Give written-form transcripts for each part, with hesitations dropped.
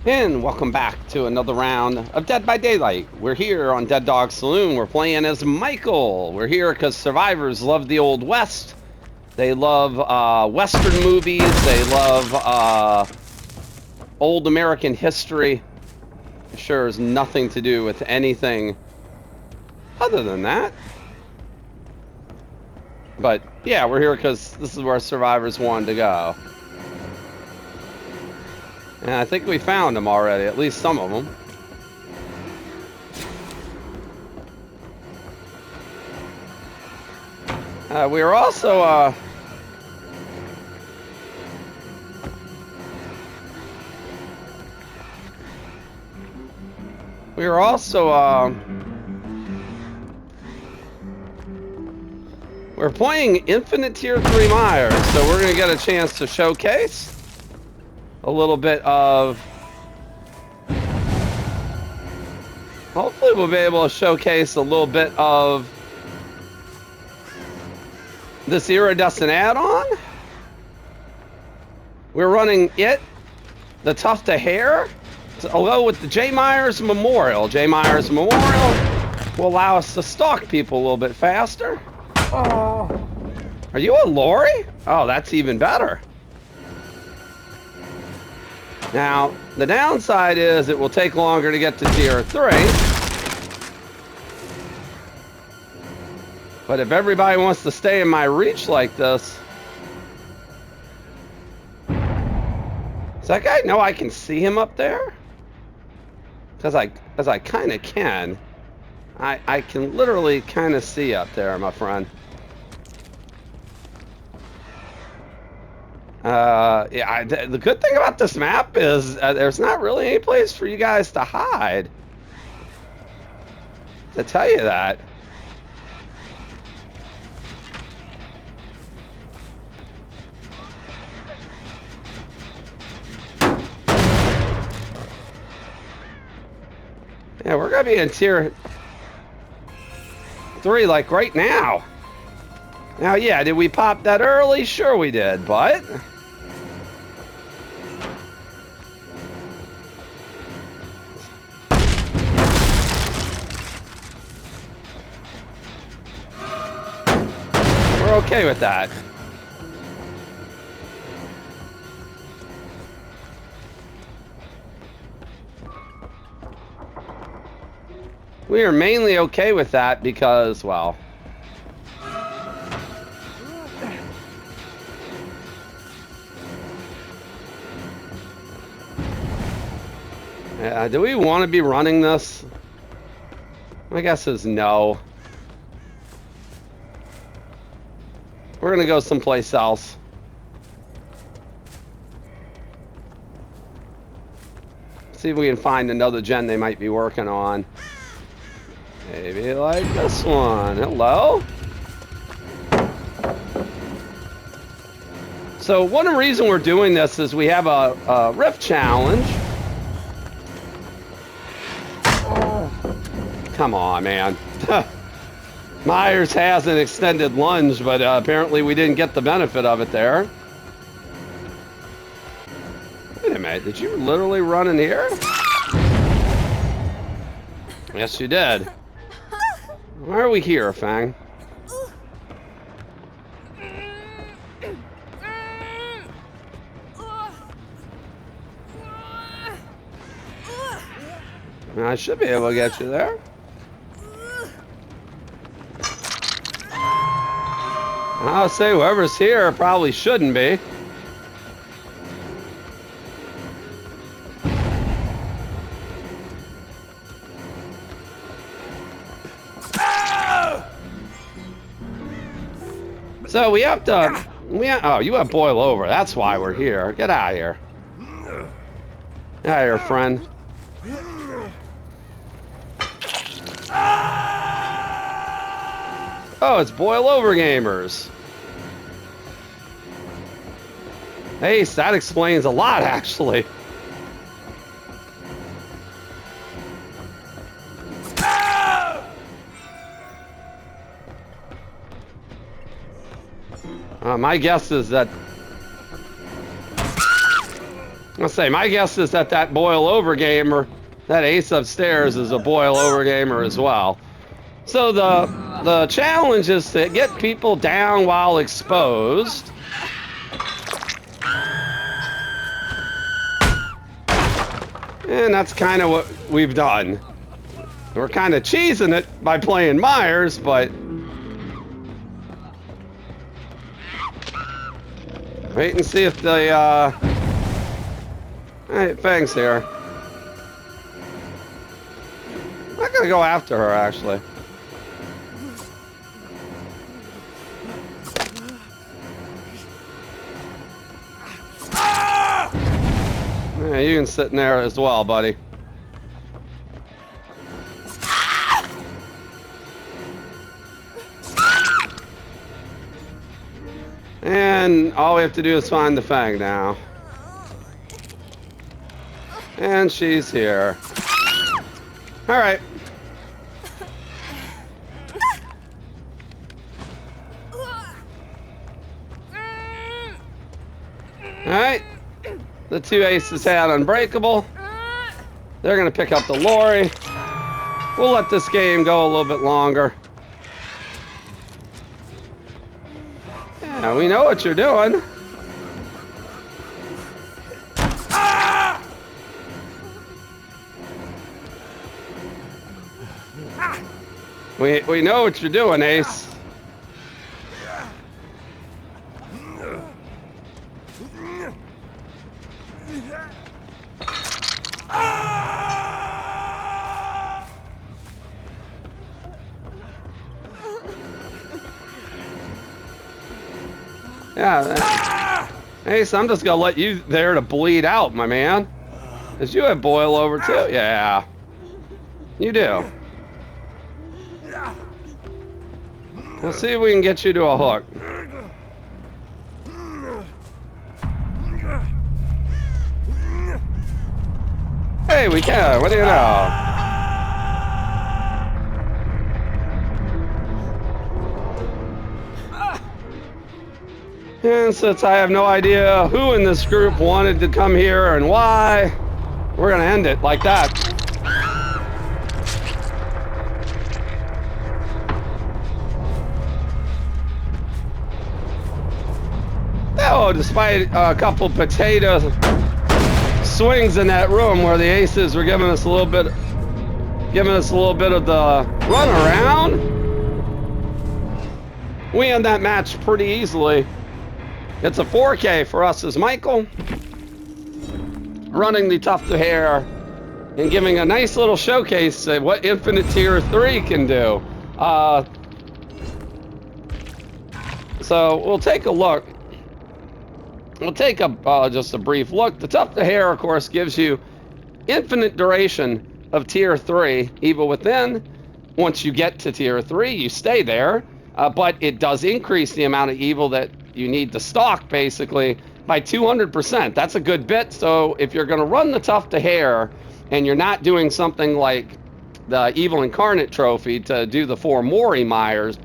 And welcome back to another round of Dead by Daylight. We're here on Dead Dog Saloon. We're playing as Michael. We're here because survivors love the Old West. They love Western movies. They love old American history. It sure has nothing to do with anything other than that. But yeah, we're here because this is where survivors wanted to go. And I think we found them already, at least some of them. We were also, we're playing Infinite Tier 3 Myers, so we're gonna get a chance to showcase a little bit of, hopefully we'll be able to showcase a little bit of this Iridescent add-on. We're running the Tuft of Hair, although with the J. Myers Memorial. J. Myers Memorial will allow us to stalk people a little bit faster. Oh. Are you a Lori? Oh, that's even better. Now, the downside is it will take longer to get to Tier 3. But if everybody wants to stay in my reach like this... Does that guy know I can see him up there? Because I kind of can. I can literally kind of see up there, my friend. Yeah, the good thing about this map is there's not really any place for you guys to hide. To tell you that. Yeah, we're gonna be in Tier 3 like right now. Now, yeah, did we pop that early? Sure we did, but... we're okay with that. We are mainly okay with that because, well... yeah, do we want to be running this? My guess is no. We're gonna go someplace else. See if we can find another gen they might be working on. Maybe like this one. Hello? So one of the reasons we're doing this is we have a rift challenge. Come on, man. Myers has an extended lunge, but apparently we didn't get the benefit of it there. Wait a minute, did you literally run in here? Yes, you did. Why are we here, Fang? I should be able to get you there. I'll say whoever's here probably shouldn't be. So we have to... oh, you have boil over. That's why we're here. Get out of here. Get out of here, friend. Oh, it's boil over gamers. Hey, that explains a lot, actually. My guess is that I'll say my guess is that boil over gamer, that ace upstairs, is a boil over gamer as well. So the challenge is to get people down while exposed. And that's kind of what we've done. We're kind of cheesing it by playing Myers, but wait and see if the hey, Fang's here. I'm not gonna go after her, actually. Yeah, you can sit in there as well, buddy. And all we have to do is find the Fang now. And she's here. All right. All right. The two aces had Unbreakable. They're going to pick up the Lori. We'll let this game go a little bit longer. Yeah, we know what you're doing. We know what you're doing, Ace. Yeah, Ace, I'm just gonna let you there to bleed out, my man. Cause you have boil over too. Yeah, you do. We'll see if we can get you to a hook. Hey, we can. What do you know? And since I have no idea who in this group wanted to come here and why, we're gonna end it like that. Oh, despite a couple potato swings in that room where the aces were giving us a little bit of the run around, we end that match pretty easily. It's a 4K for us as Michael, running the Tuft of Hair and giving a nice little showcase of what Infinite Tier 3 can do. So we'll take a look. We'll take just a brief look. The Tuft of Hair, of course, gives you infinite duration of Tier 3, Evil Within. Once you get to Tier 3, you stay there, but it does increase the amount of evil that you need to stalk, basically, by 200%. That's a good bit. So if you're going to run the Tuft of Hair and you're not doing something like the Evil Incarnate trophy to do the 4 Mori Myers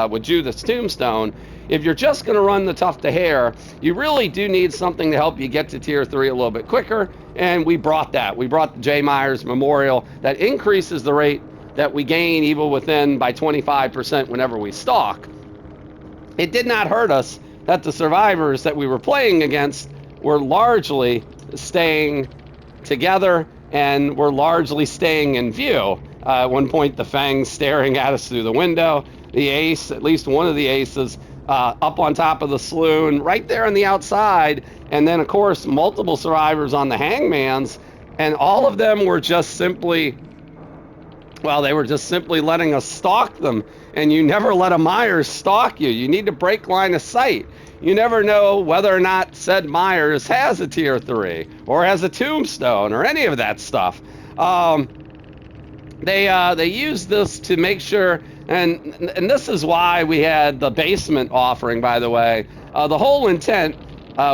with Judith's Tombstone, if you're just going to run the Tuft of Hair, you really do need something to help you get to Tier 3 a little bit quicker, and we brought that. We brought the J. Myers Memorial that increases the rate that we gain Evil Within by 25% whenever we stalk. It did not hurt us that the survivors that we were playing against were largely staying together and were largely staying in view. At one point, the Fang's staring at us through the window. The ace, at least one of the aces, up on top of the saloon, right there on the outside. And then, of course, multiple survivors on the hangmans. And all of them were just simply, well, they were just simply letting us stalk them. And you never let a Myers stalk you. You need to break line of sight. You never know whether or not said Myers has a Tier 3 or has a Tombstone or any of that stuff. They use this to make sure, and this is why we had the basement offering, by the way. The whole intent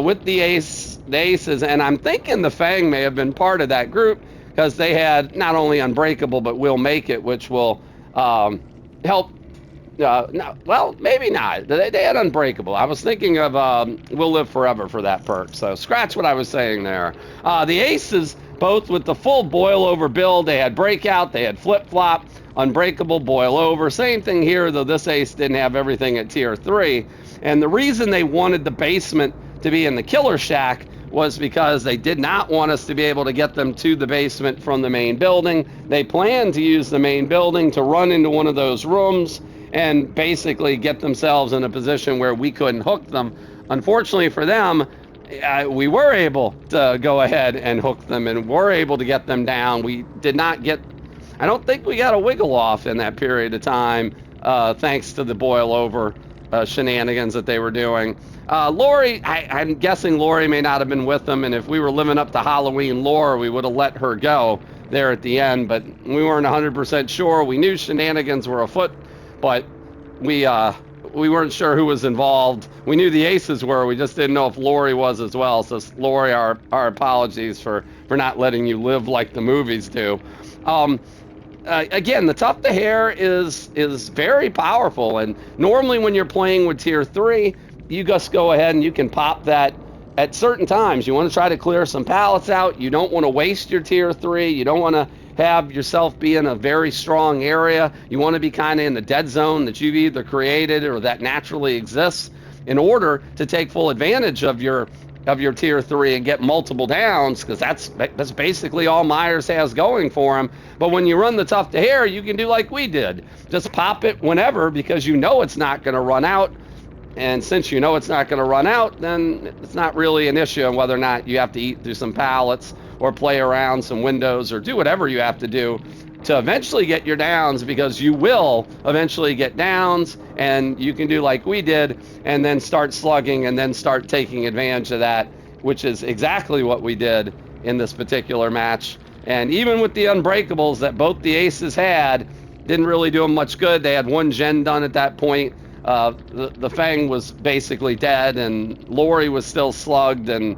with the aces, and I'm thinking the Fang may have been part of that group, because they had not only Unbreakable, but We'll Make It, which will help No, well, maybe not. They had Unbreakable. I was thinking of Will Live Forever for that perk. So scratch what I was saying there. The Aces, both with the full boil over build, they had Breakout, they had Flip Flop, Unbreakable, Boil Over. Same thing here, though this Ace didn't have everything at tier 3. And the reason they wanted the basement to be in the Killer Shack was because they did not want us to be able to get them to the basement from the main building. They planned to use the main building to run into one of those rooms and basically get themselves in a position where we couldn't hook them. Unfortunately for them, we were able to go ahead and hook them and were able to get them down. We did not get, I don't think we got a wiggle off in that period of time, thanks to the boil over shenanigans that they were doing. Lori, I'm guessing Lori may not have been with them, and if we were living up to Halloween lore, we would have let her go there at the end, but we weren't 100% sure. We knew shenanigans were afoot, but we weren't sure who was involved. We knew the Aces were, we just didn't know if Lori was as well. So Lori, our apologies for not letting you live like the movies do. Again, the Tuft of Hair is very powerful, and normally when you're playing with tier 3, you just go ahead and you can pop that at certain times. You want to try to clear some pallets out. You don't want to waste your tier 3. You don't want to have yourself be in a very strong area. You want to be kind of in the dead zone that you've either created or that naturally exists in order to take full advantage of your tier 3 and get multiple downs, because that's basically all Myers has going for him. But when you run the Tuft of Hair, you can do like we did. Just pop it whenever, because you know it's not going to run out. And since you know it's not going to run out, then it's not really an issue on whether or not you have to eat through some pallets or play around some windows or do whatever you have to do to eventually get your downs, because you will eventually get downs, and you can do like we did and then start slugging and then start taking advantage of that, which is exactly what we did in this particular match. And even with the Unbreakables that both the Aces had, didn't really do them much good. They had one gen done at that point. The Fang was basically dead, and Lori was still slugged, and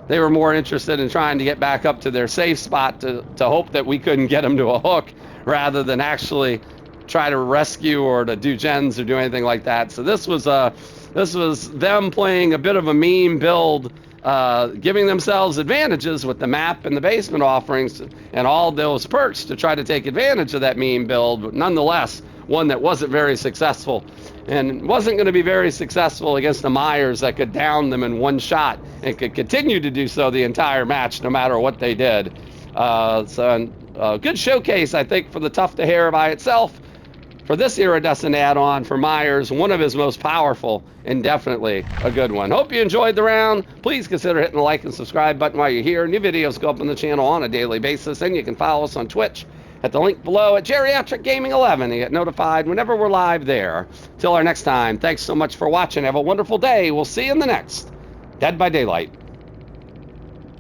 they were more interested in trying to get back up to their safe spot to hope that we couldn't get them to a hook, rather than actually try to rescue or to do gens or do anything like that. So this was them playing a bit of a meme build, giving themselves advantages with the map and the basement offerings and all those perks to try to take advantage of that meme build, but nonetheless one that wasn't very successful, and wasn't going to be very successful against the Myers that could down them in one shot and could continue to do so the entire match no matter what they did. So a good showcase, I think, for the Tuft of Hair by itself. For this Iridescent add-on for Myers, one of his most powerful, and definitely a good one. Hope you enjoyed the round. Please consider hitting the like and subscribe button while you're here. New videos go up on the channel on a daily basis, and you can follow us on Twitch at the link below at Geriatric Gaming 11 and get notified whenever we're live there. Till our next time, thanks so much for watching. Have a wonderful day. We'll see you in the next Dead by Daylight.